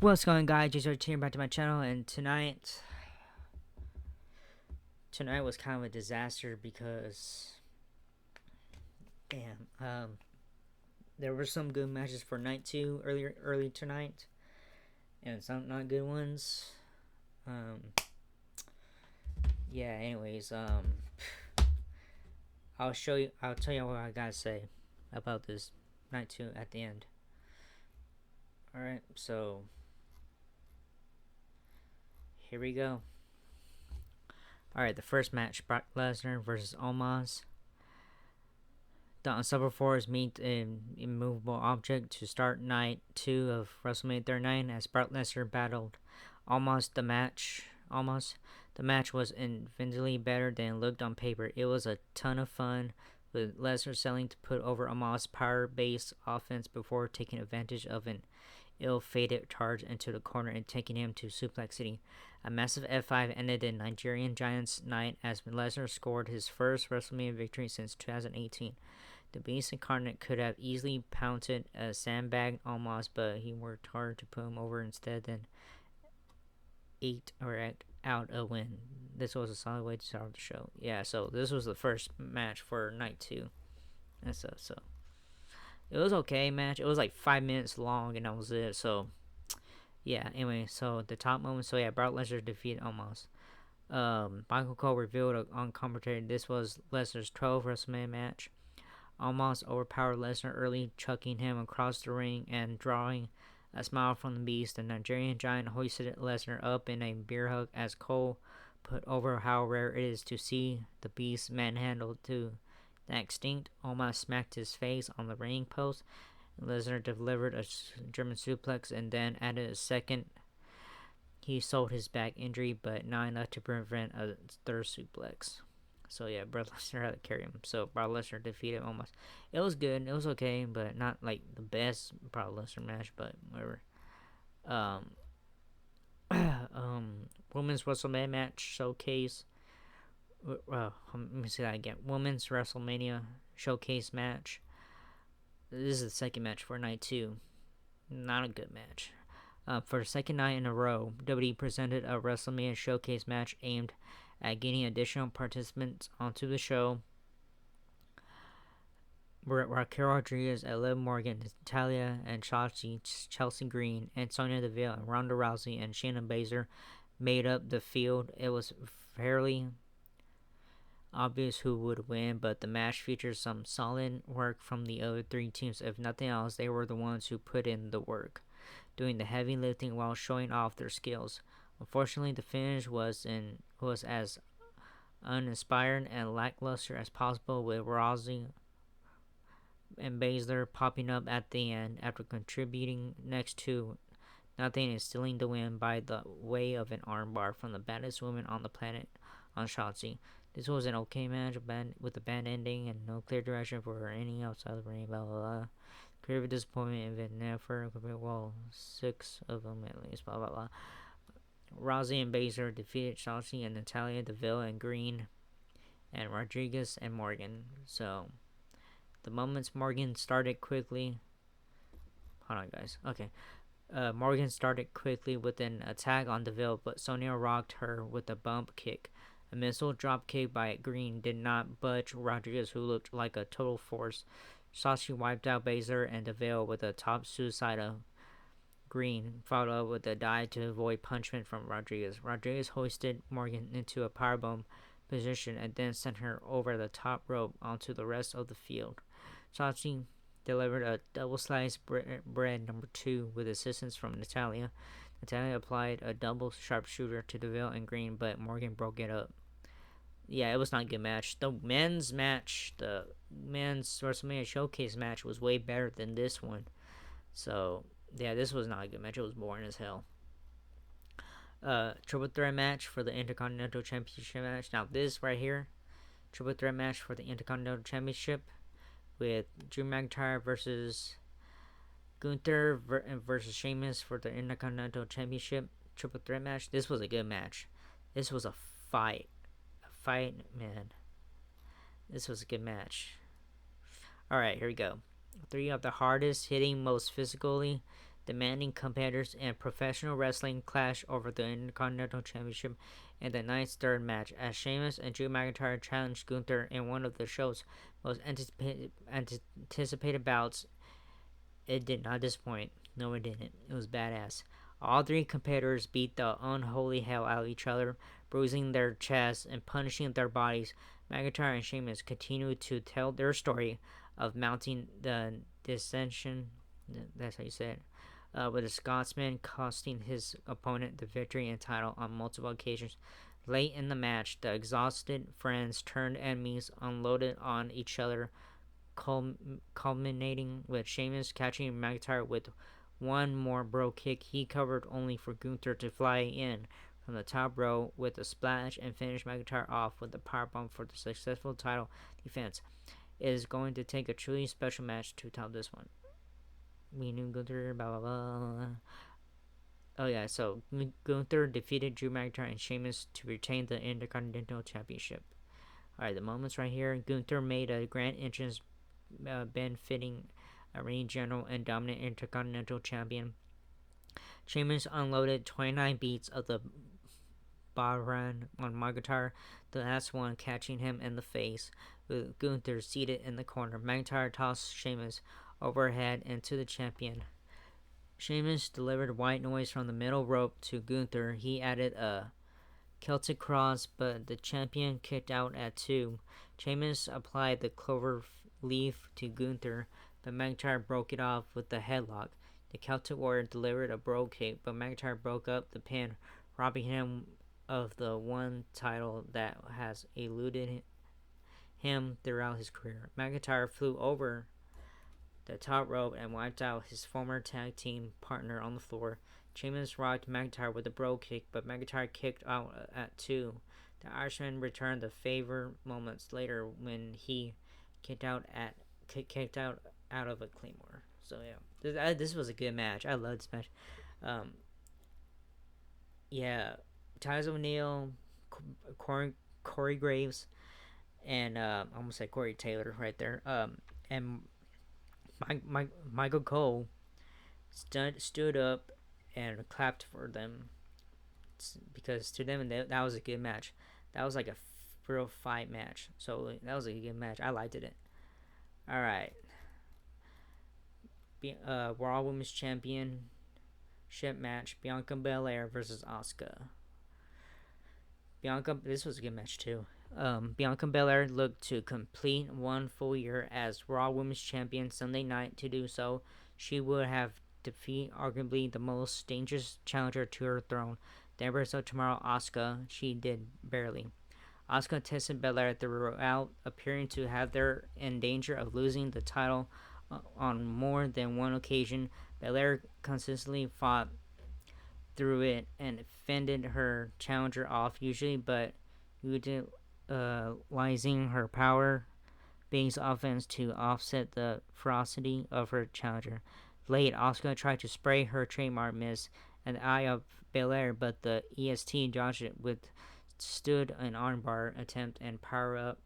What's going on, guys? Just here back to my channel, and tonight was kind of a disaster because damn, there were some good matches for night 2 early tonight, and some not good ones. Um, yeah. Anyways, I'll tell you what I gotta say about this night 2 at the end. All right, so here we go. All right, the first match: Brock Lesnar versus Omos. The Unstoppable Force meet an immovable object to start night 2 of WrestleMania 39 as Brock Lesnar battled Almost. The match was infinitely better than it looked on paper. It was a ton of fun, with Lesnar selling to put over Almost power-based offense before taking advantage of an ill-fated charge into the corner and taking him to Suplex City. A massive F5 ended the Nigerian Giants night as Lesnar scored his first WrestleMania victory since 2018. The Beast Incarnate could have easily pounced a sandbag almost, but he worked hard to put him over instead, then out a win. This was a solid way to start the show. Yeah, so this was the first match for night 2. And so it was okay match. It was like 5 minutes long, and that was it. So yeah. Anyway, so the top moments. So yeah, Brock Lesnar defeated Omos. Michael Cole revealed on commentary this was Lesnar's 12th WrestleMania match. Almost overpowered Lesnar early, chucking him across the ring and drawing a smile from the Beast. The Nigerian Giant hoisted Lesnar up in a bear hug as Cole put over how rare it is to see the Beast manhandled to the extinct. Almost smacked his face on the ring post. Lesnar delivered a German suplex and then added a second. He sold his back injury, but not enough to prevent a third suplex. So yeah, Brock Lesnar had to carry him. So Brock Lesnar defeated Omos. It was good. It was okay, but not like the best Brock Lesnar match. But whatever. Um, Women's WrestleMania match showcase. Let me say that again. Women's WrestleMania showcase match. This is the second match for night 2. Not a good match. For the second night in a row, WWE presented a WrestleMania showcase match aimed at getting additional participants onto the show. Raquel Rodriguez, Liv Morgan, Natalia and Chelsea Green, and Sonya Deville, and Ronda Rousey and Shayna Baszler made up the field. It was fairly obvious who would win, but the match featured some solid work from the other 3 teams. If nothing else, they were the ones who put in the work, doing the heavy lifting while showing off their skills. Unfortunately, the finish was as uninspired and lackluster as possible, with Rousey and Baszler popping up at the end after contributing next to nothing and stealing the win by the way of an armbar from the baddest woman on the planet on Shotzi. This was an okay match with a bad ending and no clear direction for any outside the ring, blah blah blah. Creative disappointment if it never, well, 6 of them at least, blah blah blah. Rousey and Baszler defeated Shotzi and Natalia, Deville and Green, and Rodriguez and Morgan. So the moments Morgan started quickly. Hold on, guys. Okay. Morgan started quickly with an attack on Deville, but Sonya rocked her with a bump kick. A missile drop kick by Green did not budge Rodriguez, who looked like a total force. Shotzi wiped out Baszler and Deville with a top suicide of Green, followed up with a dive to avoid punishment from Rodriguez. Rodriguez hoisted Morgan into a powerbomb position and then sent her over the top rope onto the rest of the field. Shotzi delivered a double sliced bread number 2 with assistance from Natalia. Natalia applied a double sharpshooter to Deville and Green, but Morgan broke it up. Yeah, it was not a good match. The men's WrestleMania Showcase match was way better than this one. So yeah, this was not a good match. It was boring as hell. Triple threat match for the Intercontinental Championship match. Now this right here, triple threat match for the Intercontinental Championship with Drew McIntyre versus Gunther versus Sheamus for the Intercontinental Championship triple threat match. This was a good match. This was a fight, man. This was a good match. All right, here we go. 3 of the hardest hitting, most physically demanding competitors in professional wrestling clash over the Intercontinental Championship in the night's third match, as Sheamus and Drew McIntyre challenged Gunther in one of the show's most anticipated bouts. It did not disappoint. No, it didn't. It was badass. All three competitors beat the unholy hell out of each other, bruising their chests and punishing their bodies. McIntyre and Sheamus continued to tell their story of mounting the dissension. That's how you say it. With the Scotsman costing his opponent the victory and title on multiple occasions. Late in the match, the exhausted friends turned enemies, unloaded on each other, culminating with Sheamus catching McIntyre with one more bro kick he covered, only for Gunther to fly in from the top row with a splash and finish McIntyre off with a powerbomb for the successful title defense. It is going to take a truly special match to top this one. We knew Gunther, blah blah blah. Oh yeah, so Gunther defeated Drew McIntyre and Sheamus to retain the Intercontinental Championship. Alright, the moments right here. Gunther made a grand entrance, benefiting a reigning general and dominant Intercontinental Champion. Sheamus unloaded 29 beats of the Bahrain on McIntyre, the last one catching him in the face, with Gunther seated in the corner. McIntyre tossed Sheamus overhead into the champion. Sheamus delivered white noise from the middle rope to Gunther. He added a Celtic cross, but the champion kicked out at 2. Sheamus applied the clover leaf to Gunther, but McIntyre broke it off with the headlock. The Celtic Warrior delivered a bro kick, but McIntyre broke up the pin, robbing him of the one title that has eluded him throughout his career. McIntyre flew over the top rope and wiped out his former tag team partner on the floor. Sheamus rocked McIntyre with a bro kick, but McIntyre kicked out at 2. The Irishman returned the favor moments later when he kicked out of a Claymore. So yeah, this was a good match. I loved this match. Yeah, Tyson O'Neil, Corey Graves, and I almost said Corey Taylor right there. And Michael Cole stood up and clapped for them, because to them that was a good match. That was like a real fight match. So that was a good match. I liked it. All right. Raw Women's Championship match: Bianca Belair versus Asuka. This was a good match too. Bianca Belair looked to complete one full year as Raw Women's Champion Sunday night. To do so, she would have defeat arguably the most dangerous challenger to her throne, the Empress of Tomorrow, Asuka. She did barely. Asuka tested Belair throughout, appearing to have her in danger of losing the title on more than one occasion. Belair consistently fought through it and fended her challenger off, usually, but utilizing her power-based offense to offset the ferocity of her challenger. Late, Asuka tried to spray her trademark miss in the eye of Belair, but the EST dodged it, withstood an armbar attempt and power up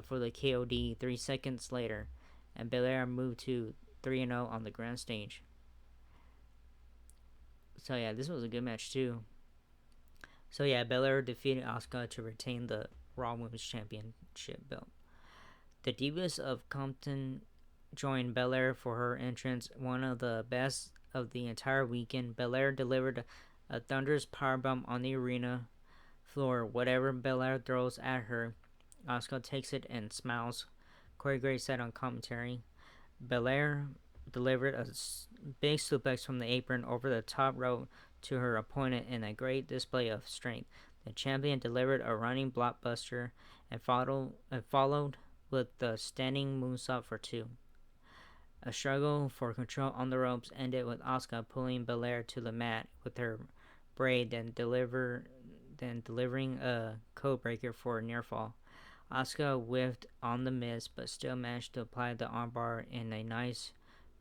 for the KOD 3 seconds later, and Belair moved to 3-0 on the grand stage. So yeah, this was a good match too. So yeah, Belair defeated Asuka to retain the Raw Women's Championship belt. The Divas of Compton joined Belair for her entrance, one of the best of the entire weekend. Belair delivered a thunderous powerbomb on the arena floor. Whatever Belair throws at her, Asuka takes it and smiles, Corey Graves said on commentary. Belair delivered a big suplex from the apron over the top rope to her opponent in a great display of strength. The champion delivered a running blockbuster and followed with the standing moonsault for 2. A struggle for control on the ropes ended with Asuka pulling Belair to the mat with her braid, then delivering a codebreaker for a near fall. Asuka whiffed on the miss, but still managed to apply the armbar in a nice,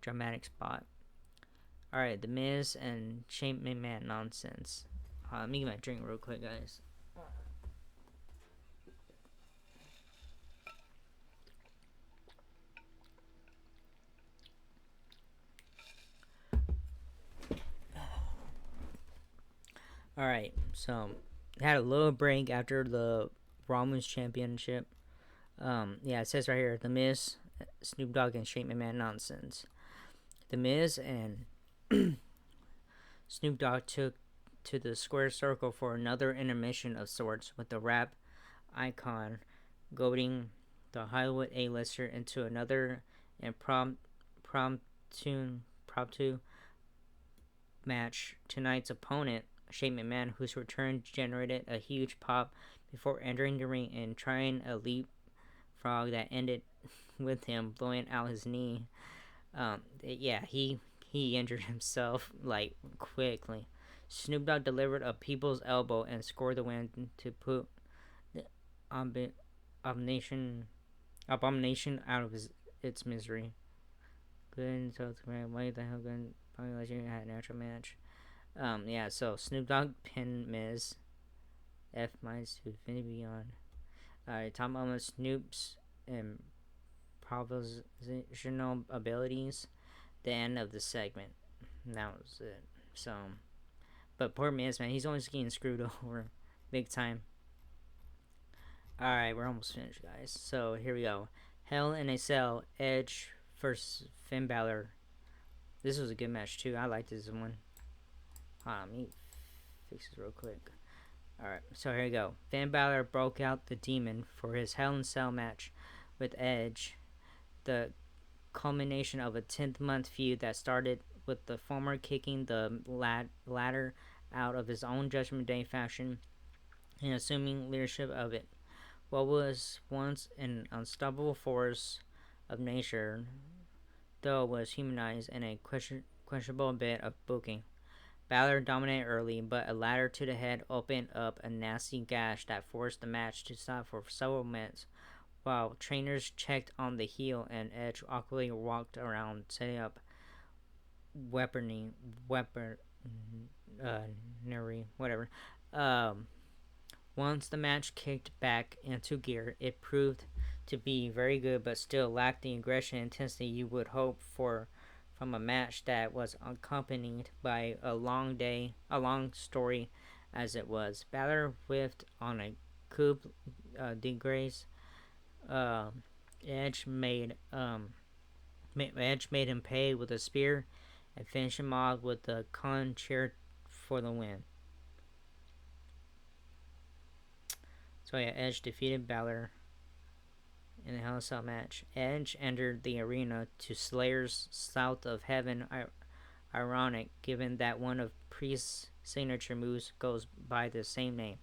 dramatic spot. Alright, The Miz and Shane McMahon nonsense. Let me get my drink real quick, guys. All right, so had a little break after the Raw Women's Championship. Yeah, it says right here, The Miz, Snoop Dogg, and Shane McMahon nonsense. The Miz and Snoop Dogg took to the square circle for another intermission of sorts, with the rap icon goading the Hollywood A-lister into another impromptu match. Tonight's opponent, Shane McMahon, whose return generated a huge pop before entering the ring and trying a leapfrog that ended with him blowing out his knee. Yeah, he injured himself like quickly. Snoop Dogg delivered a people's elbow and scored the win to put the abomination out of its misery. Good, so why the hell good? Probably let you had a natural match. Yeah, so Snoop Dogg pinned Miz. F minus to Infinity Beyond. Alright, talking about Snoop's improvisational abilities. The end of the segment. That was it. So, but poor Miz, man, he's always getting screwed over, big time. Alright, we're almost finished, guys. So here we go. Hell in a Cell, Edge versus Finn Balor. This was a good match too. I liked this one. Hold on, let me fix this real quick. Alright, so here we go. Finn Balor broke out the demon for his Hell in a Cell match with Edge. The culmination of a 10th-month feud that started with the former kicking the latter out of his own Judgment Day fashion and assuming leadership of it. What was once an unstoppable force of nature, though, was humanized in a questionable bit of booking. Balor dominated early, but a ladder to the head opened up a nasty gash that forced the match to stop for several minutes, while trainers checked on the heel and Edge awkwardly walked around setting up weaponry, whatever. Once the match kicked back into gear, it proved to be very good, but still lacked the aggression and intensity you would hope for from a match that was accompanied by a long story as it was. Balor whiffed on a coup de grace. Edge made him pay with a spear and finished him off with the con chair for the win. So yeah, Edge defeated Balor in the Hell in a Cell match. Edge entered the arena to Slayer's South of Heaven. Ironic, given that one of Priest's signature moves goes by the same name.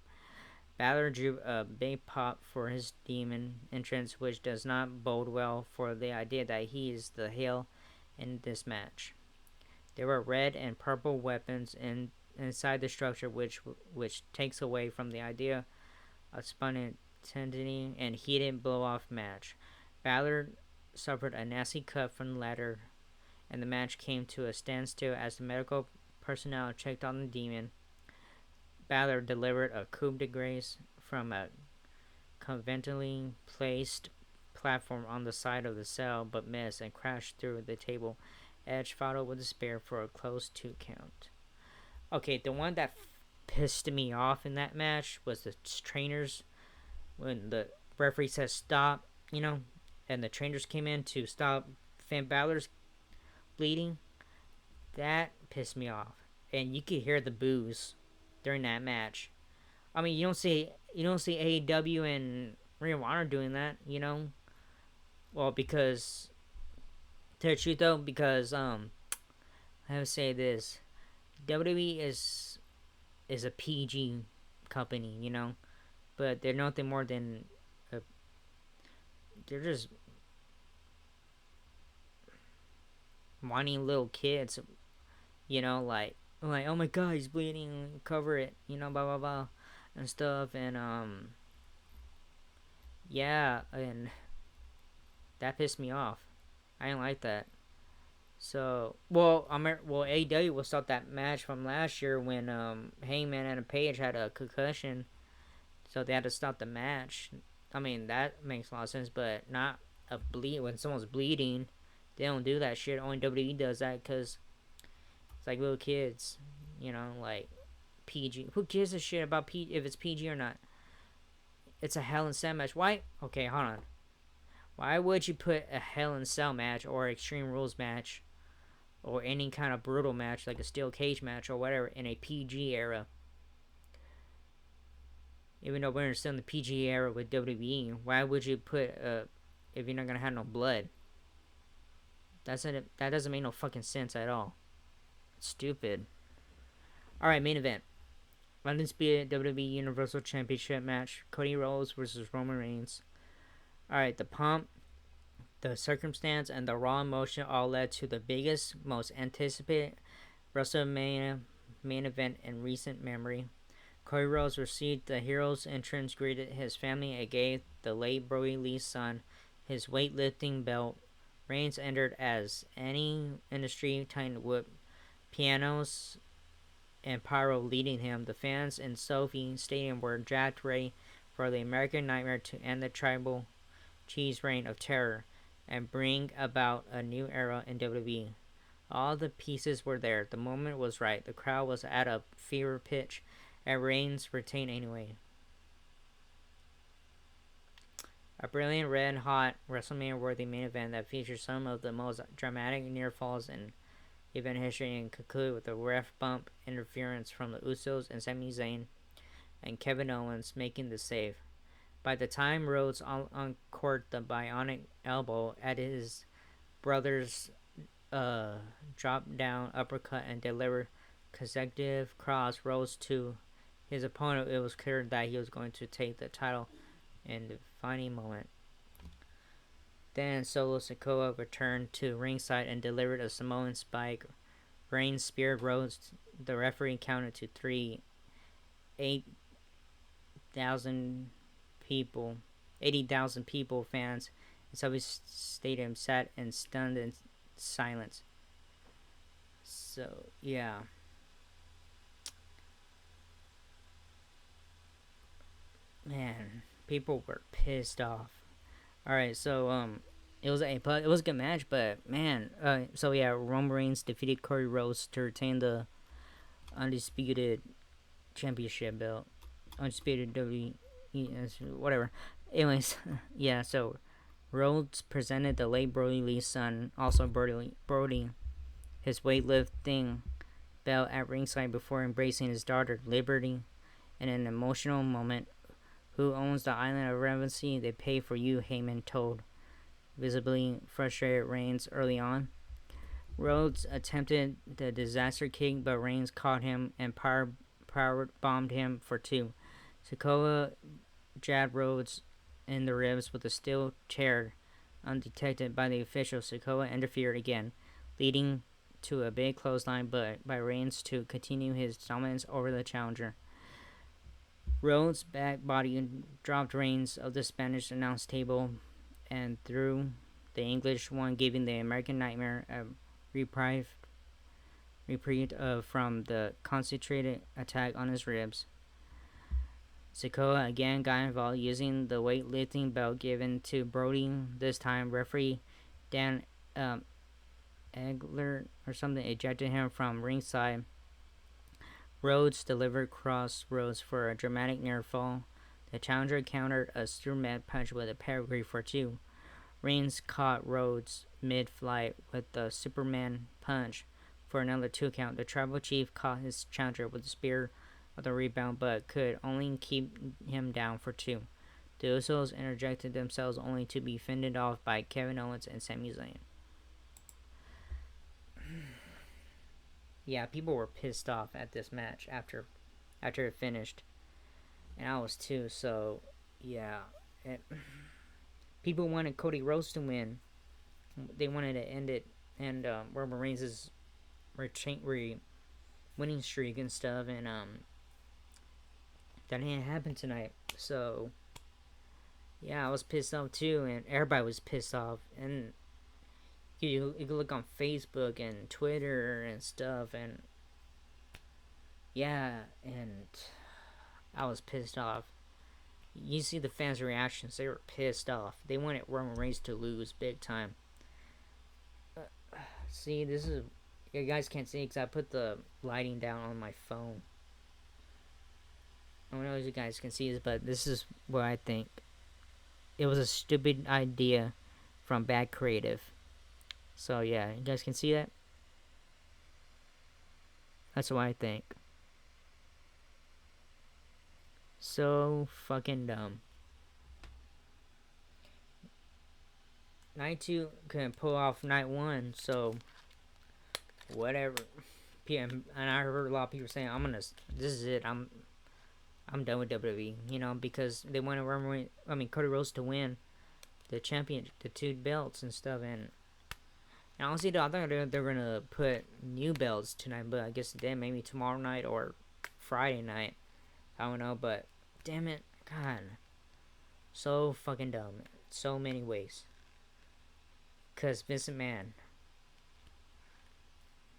Balor drew a big pop for his demon entrance, which does not bode well for the idea that he is the heel in this match. There were red and purple weapons inside the structure, which takes away from the idea of spontaneity and heated blow-off match. Balor suffered a nasty cut from the ladder, and the match came to a standstill as the medical personnel checked on the demon. Balor delivered a coup de grace from a conveniently placed platform on the side of the cell, but missed and crashed through the table. Edge followed with a spear for a close 2 count. Okay, the one that pissed me off in that match was the trainers. When the referee says stop, and the trainers came in to stop Finn Balor's bleeding, that pissed me off. And you could hear the boos during that match. I mean, you don't see AEW and Ring of Honor doing that, Well, because to the truth though, because I have to say this, WWE is a PG company, but they're nothing more than they're just whining little kids, like oh my god, he's bleeding, cover it, blah blah blah and stuff. And yeah, and that pissed me off. I didn't like that. So AEW will stop that match from last year when Hangman and Page had a concussion, so they had to stop the match. I mean, that makes a lot of sense, but not a bleed when someone's bleeding. They don't do that shit. Only WWE does that because it's like little kids, like PG. Who gives a shit about if it's PG or not? It's a Hell in a Cell match. Why? Okay, hold on. Why would you put a Hell in a Cell match or Extreme Rules match or any kind of brutal match like a steel cage match or whatever in a PG era? Even though we're still in the PG era with WWE, why would you put if you're not gonna have no blood? That doesn't make no fucking sense at all. It's stupid. All right, main event. Undisputed WWE Universal Championship match. Cody Rhodes versus Roman Reigns. All right, the pomp, the circumstance, and the raw emotion all led to the biggest, most anticipated WrestleMania main event in recent memory. Cody Rhodes received the hero's entrance, greeted his family, and gave the late Brody Lee's son his weightlifting belt. Reigns entered as any industry titan with pianos and pyro leading him. The fans in Sophie Stadium were jacked ready for the American Nightmare to end the tribal cheese reign of terror and bring about a new era in WWE. All the pieces were there. The moment was right. The crowd was at a fever pitch, and Reigns retained anyway. A brilliant, red-hot, WrestleMania-worthy main event that featured some of the most dramatic near falls in event history and concluded with a ref bump interference from the Usos and Sami Zayn and Kevin Owens making the save. By the time Rhodes uncorked the bionic elbow at his brother's drop down uppercut and delivered consecutive cross Rhodes to his opponent, it was clear that he was going to take the title in the defining moment. Then Solo Sikoa returned to ringside and delivered a Samoan spike. Reigns speared Rhodes. The referee counted to 3. 80,000 people, fans in Sophie Stadium sat in stunned silence. So, yeah. Man, people were pissed off. Alright, so, it was a good match, but man, so yeah, Roman Reigns defeated Cody Rhodes to retain the undisputed championship belt, undisputed WWE, whatever. Anyways, yeah, so Rhodes presented the late Brody Lee's son, also Brody, his weightlifting belt at ringside before embracing his daughter Liberty in an emotional moment. Who owns the island of relevancy? They pay for you, Heyman told visibly frustrated Reigns early on. Rhodes attempted the disaster kick, but Reigns caught him and power bombed him for 2. Sikoa jabbed Rhodes in the ribs with a steel chair. Undetected by the officials, Sikoa interfered again, leading to a big clothesline but by Reigns to continue his dominance over the challenger. Rhodes' back body dropped Reigns of the Spanish announce table and threw the English one, giving the American Nightmare a reprieve from the concentrated attack on his ribs. Sikoa again got involved, using the weightlifting belt given to Brody. This time, referee Dan Egler or something ejected him from ringside. Rhodes delivered cross Rhodes for a dramatic near fall. The challenger countered a Sturmet punch with a pedigree for 2. Reigns caught Rhodes mid-flight with the Superman punch for another 2 count. The tribal chief caught his challenger with a spear of the rebound, but could only keep him down for 2. The Usos interjected themselves, only to be fended off by Kevin Owens and Sami Zayn. Yeah, people were pissed off at this match after it finished, and I was too. So, yeah, people wanted Cody Rhodes to win. They wanted to end it, and Roman Reigns' winning streak and stuff, and that didn't happen tonight. So, yeah, I was pissed off too, and everybody was pissed off, and you can look on Facebook and Twitter and stuff, and yeah, and I was pissed off. You see the fans' reactions; they were pissed off. They wanted Roman Reigns to lose big time. See, this is, you guys can't see because I put the lighting down on my phone. I don't know if you guys can see this, but this is what I think. It was a stupid idea from bad creative. So yeah, you guys can see that? That's what I think. So fucking dumb. Night 2 couldn't pull off night 1, so whatever. PM, and I heard a lot of people saying, this is it, I'm done with WWE, you know, because they want Cody Rhodes to win the champion, the 2 belts and stuff, and honestly, though, I thought they're gonna put new belts tonight, but I guess then maybe tomorrow night or Friday night, I don't know, but damn it, God, so fucking dumb, so many ways, cause Vince McMahon,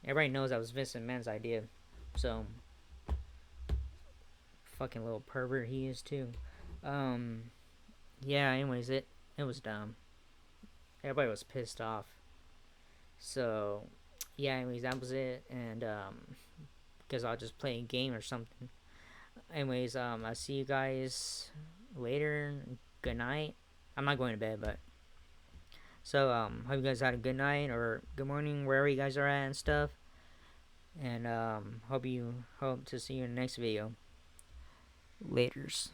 everybody knows that was Vince McMahon's idea, so fucking little pervert he is too. Yeah, anyways, it was dumb. Everybody was pissed off. So, yeah, anyways, that was it. And, because I'll just play a game or something. Anyways, I'll see you guys later. Good night. I'm not going to bed, but. So, hope you guys had a good night or good morning, wherever you guys are at and stuff. And, hope to see you in the next video. Laters.